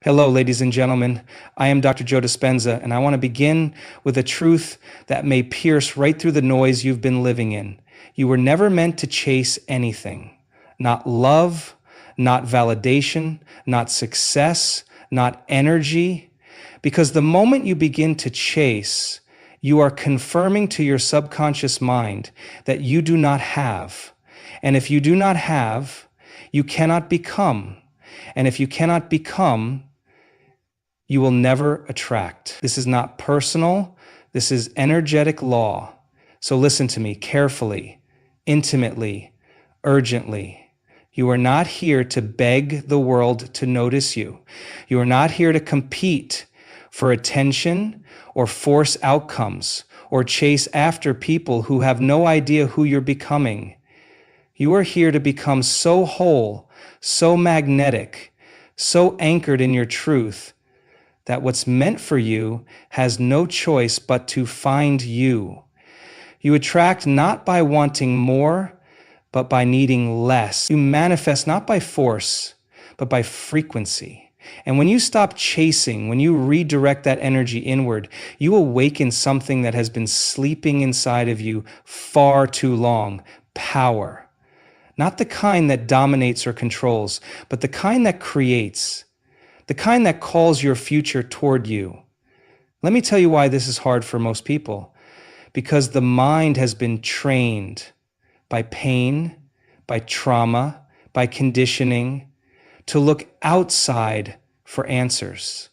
Hello, ladies and gentlemen. I am Dr. Joe Dispenza, and I want to begin with a truth that may pierce right through the noise you've been living in. You were never meant to chase anything. Not love, not validation, not success, not energy. Because the moment you begin to chase, you are confirming to your subconscious mind that you do not have. And if you do not have, you cannot become. And if you cannot become, you will never attract. This is not personal. This is energetic law. So listen to me carefully, intimately, urgently. You are not here to beg the world to notice you. You are not here to compete for attention or force outcomes or chase after people who have no idea who you're becoming. You are here to become so whole, so magnetic, so anchored in your truth that what's meant for you has no choice but to find you. You attract not by wanting more, but by needing less. You manifest not by force, but by frequency. And when you stop chasing, when you redirect that energy inward, you awaken something that has been sleeping inside of you far too long: power. Not the kind that dominates or controls, but the kind that creates. The kind that calls your future toward you. Let me tell you why this is hard for most people. Because the mind has been trained by pain, by trauma, by conditioning, to look outside for answers.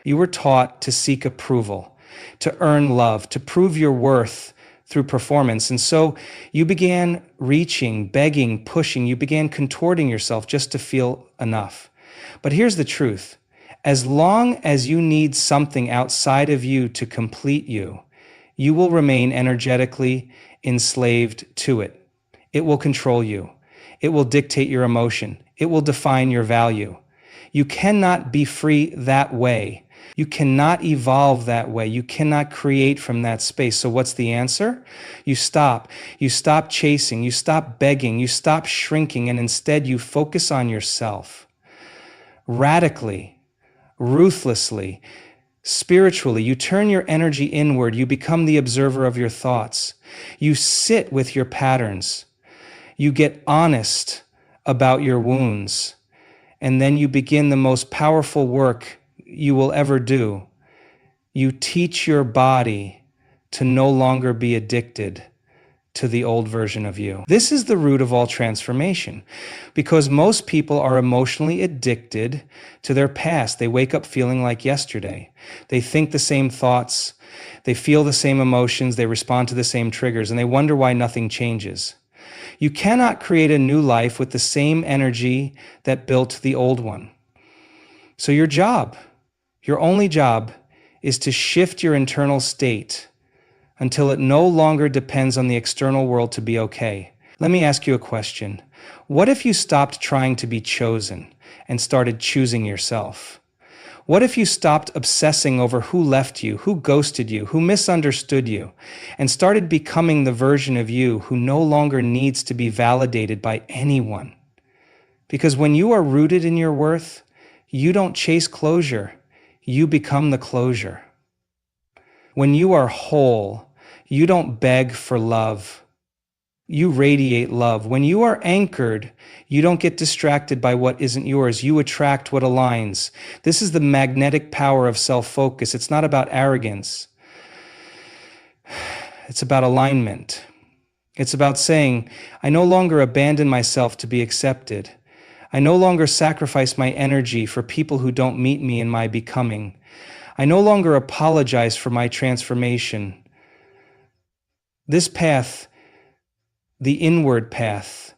You were taught to seek approval, to earn love, to prove your worth through performance. And so you began reaching, begging, pushing. You began contorting yourself just to feel enough. But here's the truth. As long as you need something outside of you to complete you, you will remain energetically enslaved to it. It will control you. It will dictate your emotion. It will define your value. You cannot be free that way. You cannot evolve that way. You cannot create from that space. So what's the answer? You stop. You stop chasing. You stop begging. You stop shrinking, and instead you focus on yourself. Radically, ruthlessly, spiritually, you turn your energy inward. You become the observer of your thoughts. You sit with your patterns. You get honest about your wounds. And then you begin the most powerful work you will ever do. You teach your body to no longer be addicted to the old version of you. This is the root of all transformation, because most people are emotionally addicted to their past. They wake up feeling like yesterday. They think the same thoughts. They feel the same emotions. They respond to the same triggers, and they wonder why nothing changes. You cannot create a new life with the same energy that built the old one. So your only job, is to shift your internal state until it no longer depends on the external world to be okay. Let me ask you a question. What if you stopped trying to be chosen and started choosing yourself? What if you stopped obsessing over who left you, who ghosted you, who misunderstood you, and started becoming the version of you who no longer needs to be validated by anyone? Because when you are rooted in your worth, you don't chase closure, you become the closure. When you are whole, you don't beg for love. You radiate love. When you are anchored, you don't get distracted by what isn't yours. You attract what aligns. This is the magnetic power of self-focus. It's not about arrogance. It's about alignment. It's about saying, I no longer abandon myself to be accepted. I no longer sacrifice my energy for people who don't meet me in my becoming. I no longer apologize for my transformation. This path, the inward path,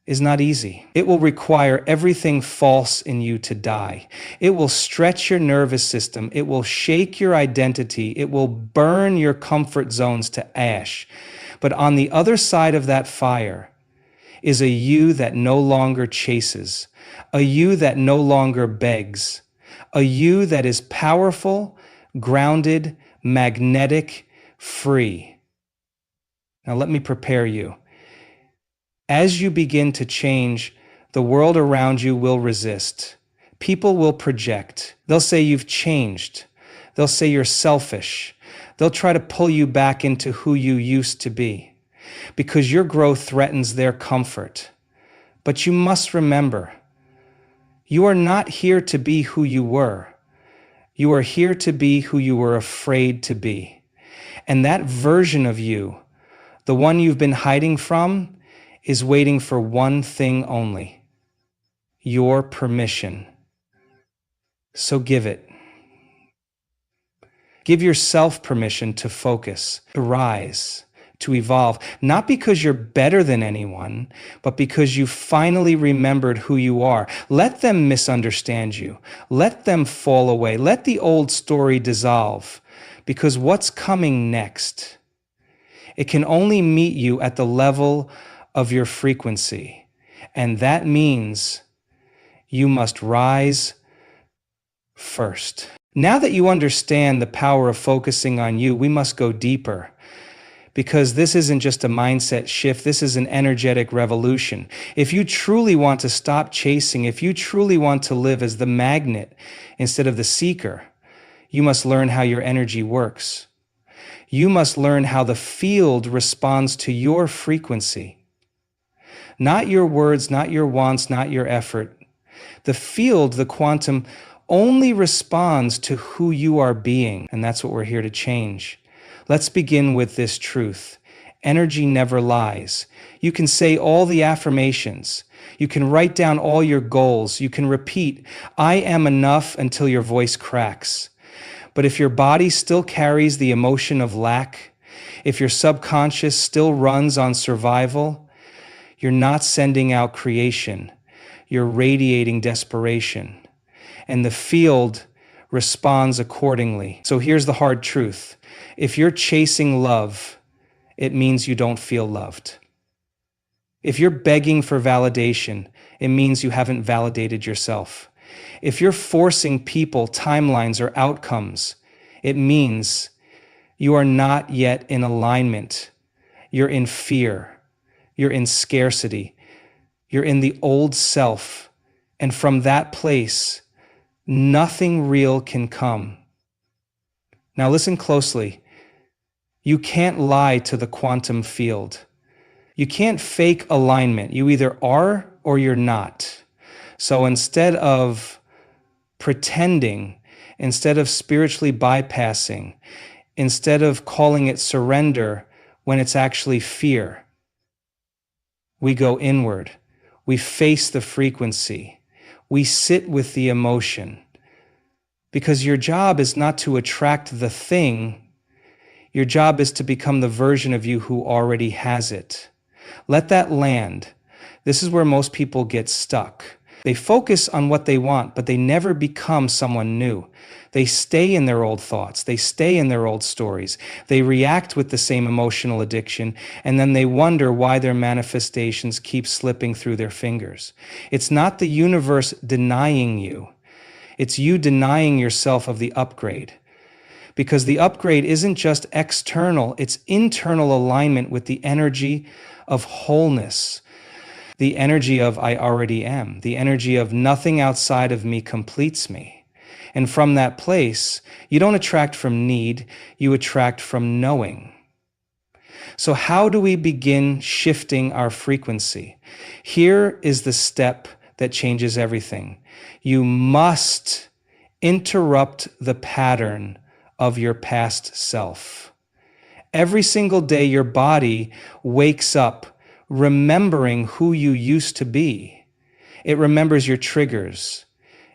is not easy. It will require everything false in you to die. It will stretch your nervous system. It will shake your identity. It will burn your comfort zones to ash. But on the other side of that fire is a you that no longer chases, a you that no longer begs, a you that is powerful, grounded, magnetic, free. Now let me prepare you. As you begin to change, the world around you will resist. People will project. They'll say you've changed. They'll say you're selfish. They'll try to pull you back into who you used to be because your growth threatens their comfort. But you must remember, you are not here to be who you were. You are here to be who you were afraid to be. And that version of you, the one you've been hiding from, is waiting for one thing only: your permission. So give it. Give yourself permission to focus, to rise, to evolve, not because you're better than anyone, but because you finally remembered who you are. Let them misunderstand you. Let them fall away. Let the old story dissolve, because what's coming next, it can only meet you at the level of your frequency. And that means you must rise first. Now that you understand the power of focusing on you, we must go deeper, because this isn't just a mindset shift, this is an energetic revolution. If you truly want to stop chasing, if you truly want to live as the magnet instead of the seeker, you must learn how your energy works. You must learn how the field responds to your frequency. Not your words, not your wants, not your effort. The field, the quantum, only responds to who you are being, and that's what we're here to change. Let's begin with this truth. Energy never lies. You can say all the affirmations. You can write down all your goals. You can repeat, "I am enough," until your voice cracks. But if your body still carries the emotion of lack, if your subconscious still runs on survival, you're not sending out creation. You're radiating desperation. And the field responds accordingly. So here's the hard truth. If you're chasing love, it means you don't feel loved. If you're begging for validation, it means you haven't validated yourself. If you're forcing people, timelines, or outcomes, it means you are not yet in alignment. You're in fear. You're in scarcity. You're in the old self. And from that place, nothing real can come. Now listen closely. You can't lie to the quantum field. You can't fake alignment. You either are or you're not. So instead of pretending, instead of spiritually bypassing, instead of calling it surrender when it's actually fear, we go inward. We face the frequency. We sit with the emotion, because your job is not to attract the thing. Your job is to become the version of you who already has it. Let that land. This is where most people get stuck. They focus on what they want, but they never become someone new. They stay in their old thoughts. They stay in their old stories. They react with the same emotional addiction, and then they wonder why their manifestations keep slipping through their fingers. It's not the universe denying you. It's you denying yourself of the upgrade. Because the upgrade isn't just external, it's internal alignment with the energy of wholeness. The energy of I already am. The energy of nothing outside of me completes me. And from that place, you don't attract from need, you attract from knowing. So how do we begin shifting our frequency? Here is the step that changes everything. You must interrupt the pattern of your past self. Every single day, your body wakes up remembering who you used to be. It remembers your triggers.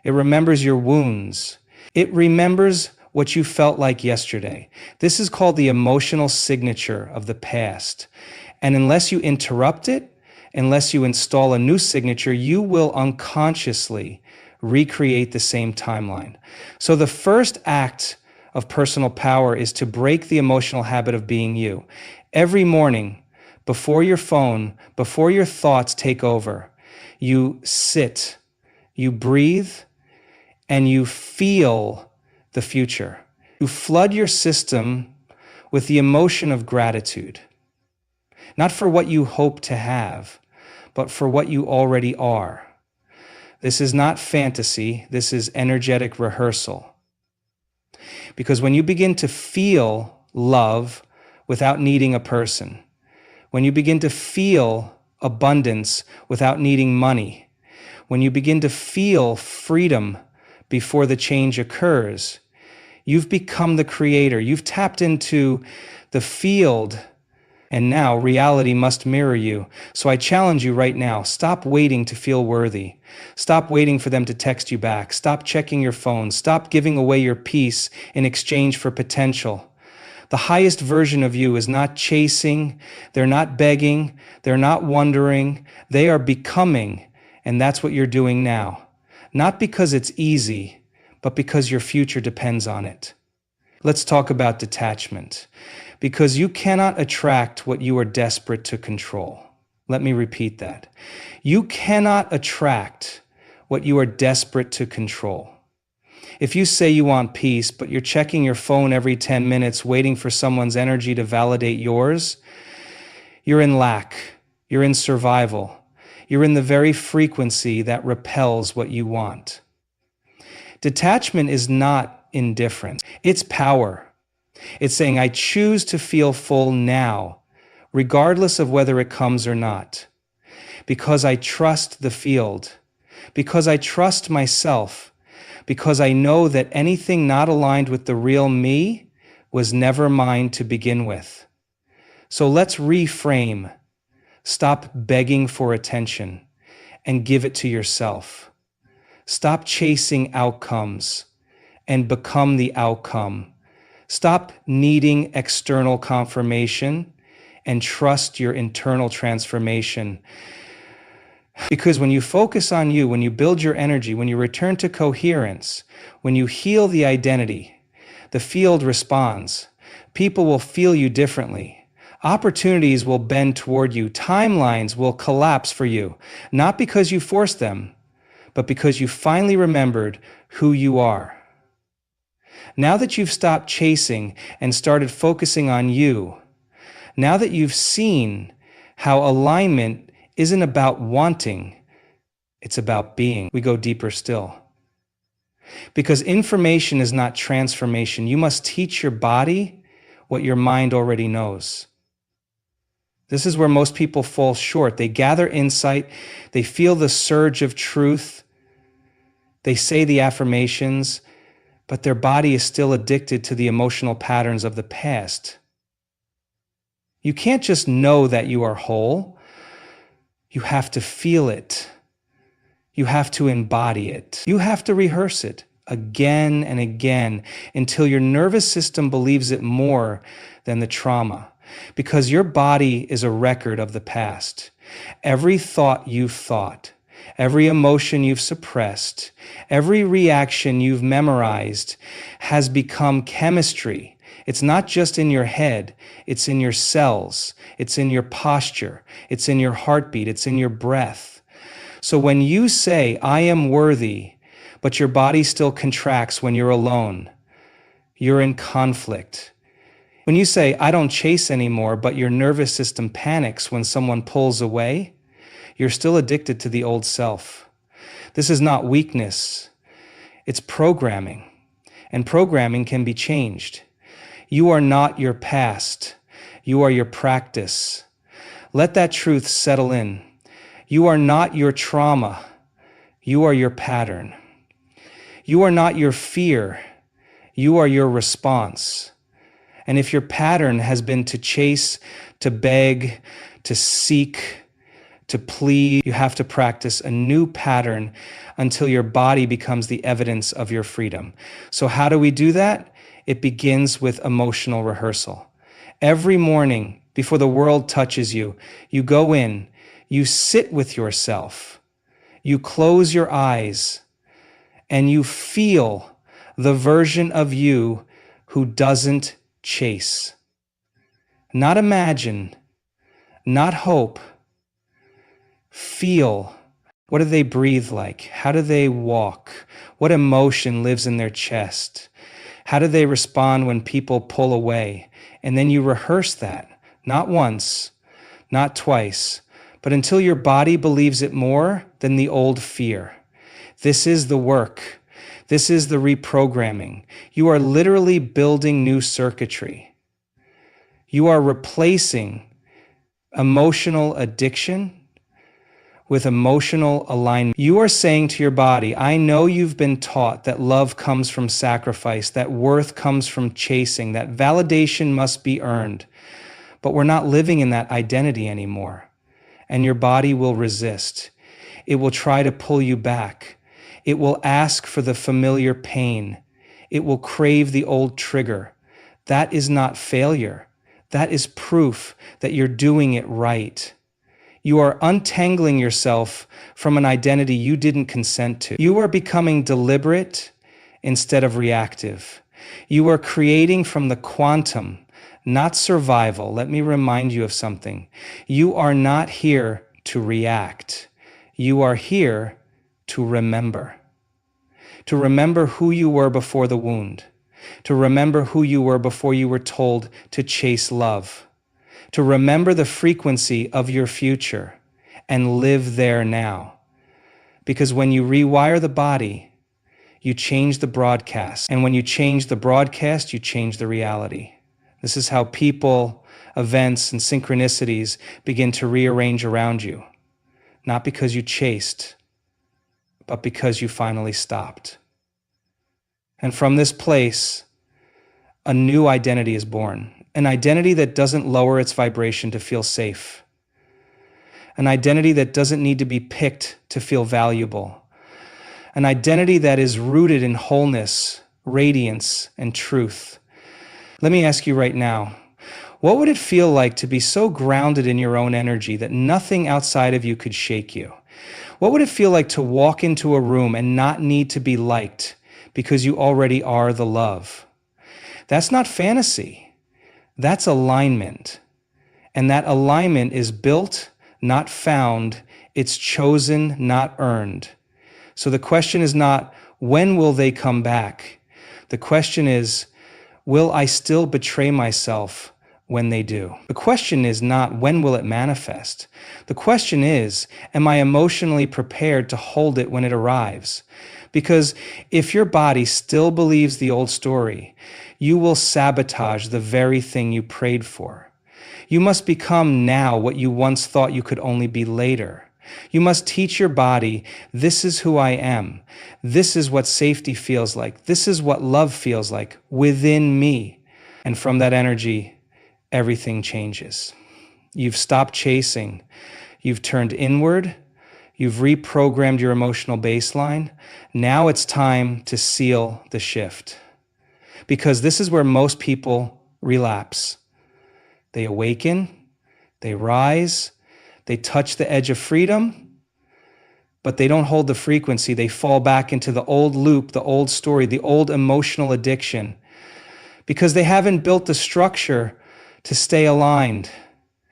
It remembers your wounds. It remembers what you felt like yesterday. This is called the emotional signature of the past. And unless you interrupt it, unless you install a new signature, you will unconsciously recreate the same timeline. So the first act of personal power is to break the emotional habit of being you. Every morning, before your phone, before your thoughts take over, you sit, you breathe, and you feel the future. You flood your system with the emotion of gratitude, not for what you hope to have, but for what you already are. This is not fantasy. This is energetic rehearsal. Because when you begin to feel love without needing a person, when you begin to feel abundance without needing money, when you begin to feel freedom before the change occurs, you've become the creator. You've tapped into the field, and now reality must mirror you. So I challenge you right now, stop waiting to feel worthy. Stop waiting for them to text you back. Stop checking your phone. Stop giving away your peace in exchange for potential. The highest version of you is not chasing, they're not begging, they're not wondering, they are becoming, and that's what you're doing now. Not because it's easy, but because your future depends on it. Let's talk about detachment. Because you cannot attract what you are desperate to control. Let me repeat that. You cannot attract what you are desperate to control. If you say you want peace, but you're checking your phone every 10 minutes, waiting for someone's energy to validate yours, you're in lack. You're in survival. You're in the very frequency that repels what you want. Detachment is not indifference. It's power. It's saying, I choose to feel full now, regardless of whether it comes or not, because I trust the field, because I trust myself, because I know that anything not aligned with the real me was never mine to begin with. So let's reframe. Stop begging for attention and give it to yourself. Stop chasing outcomes and become the outcome. Stop needing external confirmation and trust your internal transformation. Because when you focus on you, when you build your energy, when you return to coherence, when you heal the identity, the field responds. People will feel you differently. Opportunities will bend toward you. Timelines will collapse for you, not because you forced them, but because you finally remembered who you are. Now that you've stopped chasing and started focusing on you, now that you've seen how alignment isn't about wanting, it's about being, we go deeper still. Because information is not transformation. You must teach your body what your mind already knows. This is where most people fall short. They gather insight, they feel the surge of truth, they say the affirmations, but their body is still addicted to the emotional patterns of the past. You can't just know that you are whole. You have to feel it. You have to embody it. You have to rehearse it again and again until your nervous system believes it more than the trauma. Because your body is a record of the past. Every thought you've thought, every emotion you've suppressed, every reaction you've memorized has become chemistry. It's not just in your head, it's in your cells, it's in your posture, it's in your heartbeat, it's in your breath. So when you say, I am worthy, but your body still contracts when you're alone, you're in conflict. When you say, I don't chase anymore, but your nervous system panics when someone pulls away, you're still addicted to the old self. This is not weakness, it's programming. And programming can be changed. You are not your past. You are your practice. Let that truth settle in. You are not your trauma. You are your pattern. You are not your fear. You are your response. And if your pattern has been to chase, to beg, to seek, to plead, you have to practice a new pattern until your body becomes the evidence of your freedom. So how do we do that? It begins with emotional rehearsal. Every morning before the world touches you, you go in, you sit with yourself, you close your eyes, and you feel the version of you who doesn't chase. Not imagine, not hope. Feel. What do they breathe like? How do they walk? What emotion lives in their chest? How do they respond when people pull away? And then you rehearse that, not once, not twice, but until your body believes it more than the old fear. This is the work. This is the reprogramming. You are literally building new circuitry. You are replacing emotional addiction with emotional alignment. You are saying to your body, I know you've been taught that love comes from sacrifice, that worth comes from chasing, that validation must be earned, but we're not living in that identity anymore. And your body will resist. It will try to pull you back. It will ask for the familiar pain. It will crave the old trigger. That is not failure. That is proof that you're doing it right. You are untangling yourself from an identity you didn't consent to. You are becoming deliberate instead of reactive. You are creating from the quantum, not survival. Let me remind you of something. You are not here to react. You are here to remember who you were before the wound, to remember who you were before you were told to chase love, to remember the frequency of your future and live there now. Because when you rewire the body, you change the broadcast. And when you change the broadcast, you change the reality. This is how people, events, and synchronicities begin to rearrange around you. Not because you chased, but because you finally stopped. And from this place, a new identity is born. An identity that doesn't lower its vibration to feel safe. An identity that doesn't need to be picked to feel valuable. An identity that is rooted in wholeness, radiance, and truth. Let me ask you right now, what would it feel like to be so grounded in your own energy that nothing outside of you could shake you? What would it feel like to walk into a room and not need to be liked because you already are the love? That's not fantasy. That's alignment. And that alignment is built, not found. It's chosen, not earned. So the question is not, when will they come back? The question is, will I still betray myself when they do? The question is not, when will it manifest? The question is, am I emotionally prepared to hold it when it arrives? Because if your body still believes the old story, you will sabotage the very thing you prayed for. You must become now what you once thought you could only be later. You must teach your body, this is who I am. This is what safety feels like. This is what love feels like within me. And from that energy, everything changes. You've stopped chasing. You've turned inward. You've reprogrammed your emotional baseline. Now it's time to seal the shift. Because this is where most people relapse. They awaken, they rise, they touch the edge of freedom, but they don't hold the frequency. They fall back into the old loop, the old story, the old emotional addiction, because they haven't built the structure to stay aligned.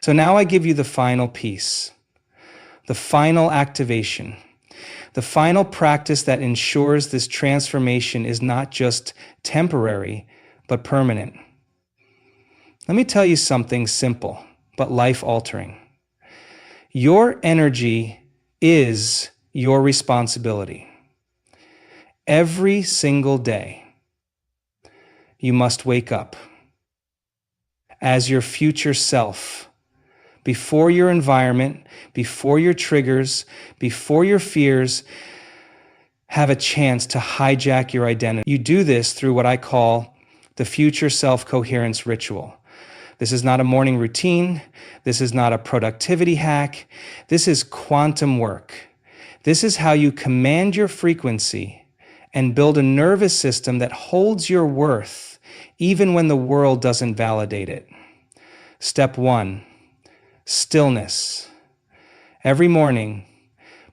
So now I give you the final piece, the final activation, the final practice that ensures this transformation is not just temporary, but permanent. Let me tell you something simple, but life-altering. Your energy is your responsibility. Every single day, you must wake up as your future self, before your environment, before your triggers, before your fears have a chance to hijack your identity. You do this through what I call the future self-coherence ritual. This is not a morning routine. This is not a productivity hack. This is quantum work. This is how you command your frequency and build a nervous system that holds your worth even when the world doesn't validate it. Step 1, stillness. Every morning,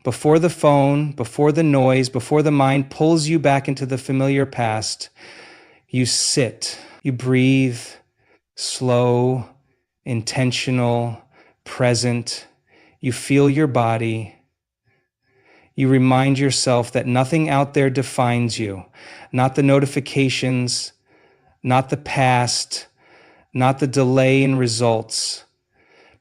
before the phone, before the noise, before the mind pulls you back into the familiar past, you sit, you breathe, slow, intentional, present. You feel your body. You remind yourself that nothing out there defines you, not the notifications, not the past, not the delay in results.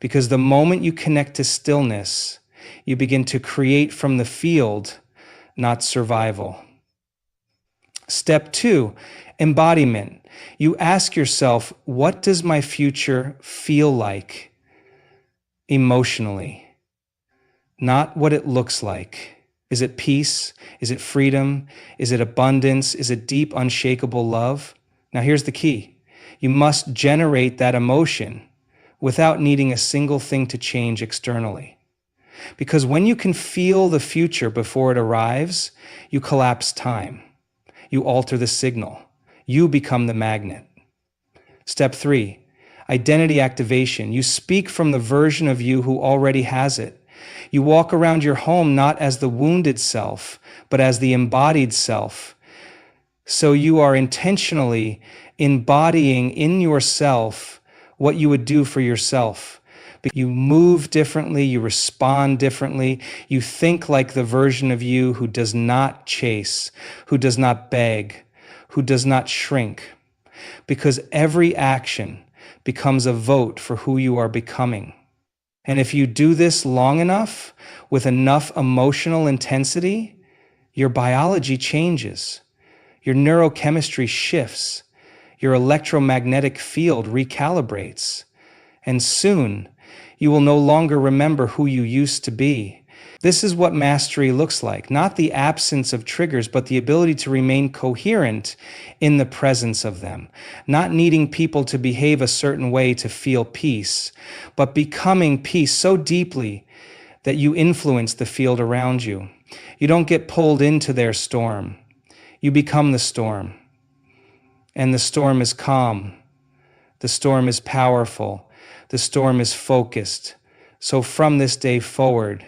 Because the moment you connect to stillness, you begin to create from the field, not survival. Step 2, embodiment. You ask yourself, what does my future feel like emotionally? Not what it looks like. Is it peace? Is it freedom? Is it abundance? Is it deep, unshakable love? Now here's the key. You must generate that emotion without needing a single thing to change externally. Because when you can feel the future before it arrives, you collapse time. You alter the signal. You become the magnet. Step 3, identity activation. You speak from the version of you who already has it. You walk around your home not as the wounded self, but as the embodied self. So you are intentionally embodying in yourself what you would do for yourself. You move differently, you respond differently, you think like the version of you who does not chase, who does not beg, who does not shrink. Because every action becomes a vote for who you are becoming. And if you do this long enough, with enough emotional intensity, your biology changes, your neurochemistry shifts, your electromagnetic field recalibrates, and soon you will no longer remember who you used to be. This is what mastery looks like, not the absence of triggers, but the ability to remain coherent in the presence of them, not needing people to behave a certain way to feel peace, but becoming peace so deeply that you influence the field around you. You don't get pulled into their storm. You become the storm. And the storm is calm. The storm is powerful. The storm is focused. So from this day forward,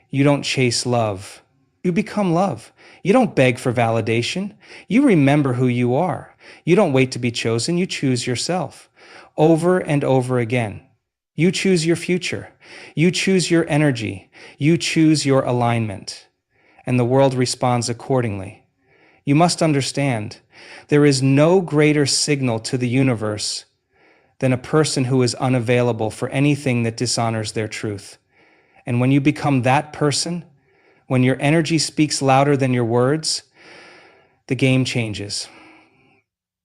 you don't chase love. You become love. You don't beg for validation. You remember who you are. You don't wait to be chosen. You choose yourself. Over and over again. You choose your future. You choose your energy. You choose your alignment. And the world responds accordingly. You must understand, there is no greater signal to the universe than a person who is unavailable for anything that dishonors their truth. And when you become that person, when your energy speaks louder than your words, the game changes.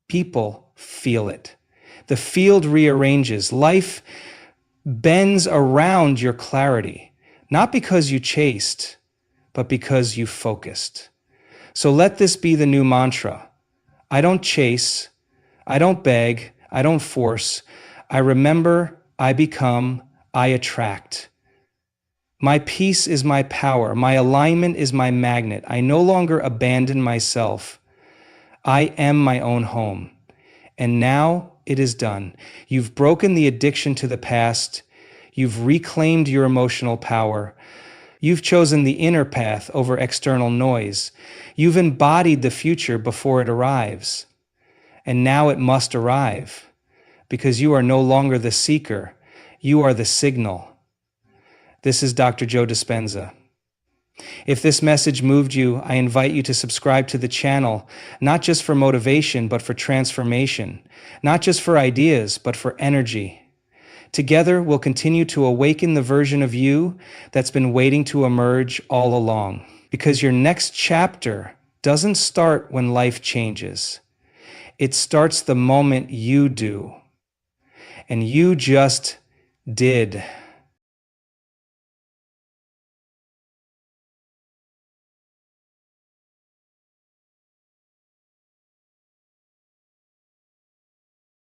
People feel it. The field rearranges. Life bends around your clarity, not because you chased, but because you focused. So let this be the new mantra. I don't chase, I don't beg, I don't force. I remember, I become, I attract. My peace is my power. My alignment is my magnet. I no longer abandon myself. I am my own home. And now it is done. You've broken the addiction to the past. You've reclaimed your emotional power. You've chosen the inner path over external noise. You've embodied the future before it arrives. And now it must arrive. Because you are no longer the seeker, you are the signal. This is Dr. Joe Dispenza. If this message moved you, I invite you to subscribe to the channel, not just for motivation, but for transformation, not just for ideas, but for energy. Together, we'll continue to awaken the version of you that's been waiting to emerge all along. Because your next chapter doesn't start when life changes. It starts the moment you do. And you just did.